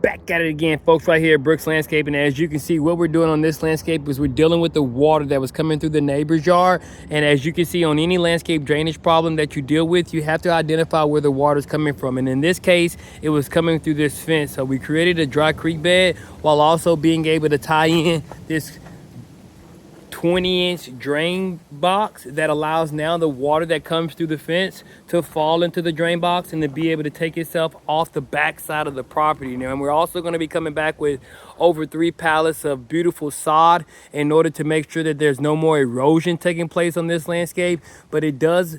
back at it again, folks, right here at Brooks Landscaping. As you can see, what we're doing on this landscape is we're dealing with the water that was coming through the neighbor's yard. And as you can see, on any landscape drainage problem that you deal with, you have to identify where the water is coming from. And in this case, it was coming through this fence. So we created a dry creek bed while also being able to tie in this 20-inch drain box that allows now the water that comes through the fence to fall into the drain box and to be able to take itself off the back side of the property now. And we're also going to be coming back with over 3 pallets of beautiful sod in order to make sure that there's no more erosion taking place on this landscape. But it does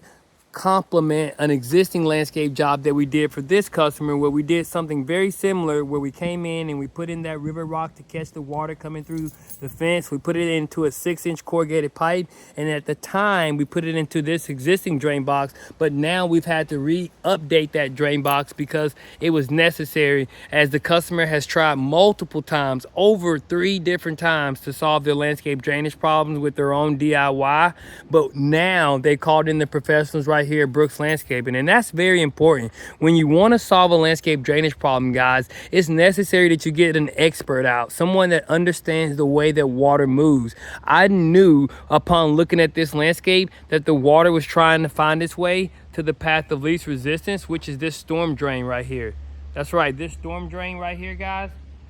complement an existing landscape job that we did for this customer, where we did something very similar, where we came in and we put in that river rock to catch the water coming through the fence. We put it into a 6-inch corrugated pipe, and at the time we put it into this existing drain box, but now we've had to update that drain box because it was necessary, as the customer has tried multiple times, over 3 different times, to solve their landscape drainage problems with their own DIY. But now they called in the professionals right here at Brooks Landscaping, and that's very important. When you want to solve a landscape drainage problem, guys, it's necessary that you get an expert out, someone that understands the way that water moves. I knew upon looking at this landscape that the water was trying to find its way to the path of least resistance, which is this storm drain right here. That's right, this storm drain right here, guys.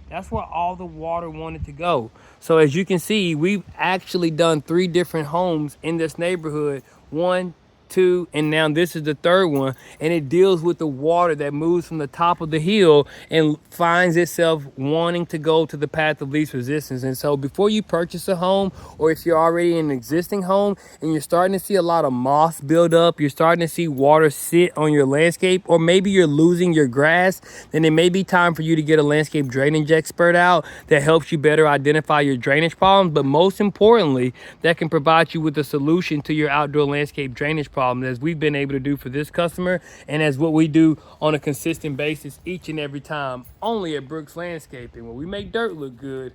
That's where all the water wanted to go. So as you can see, we've actually done 3 different homes in this neighborhood. 1, 2, and now this is the 3rd one, and it deals with the water that moves from the top of the hill and finds itself wanting to go to the path of least resistance. And so before you purchase a home, or if you're already in an existing home and you're starting to see a lot of moss build up, you're starting to see water sit on your landscape, or maybe you're losing your grass, then it may be time for you to get a landscape drainage expert out that helps you better identify your drainage problems, but most importantly, that can provide you with a solution to your outdoor landscape drainage problems, as we've been able to do for this customer, and as what we do on a consistent basis each and every time, only at Brooks Landscaping, where we make dirt look good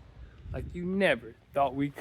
like you never thought we could.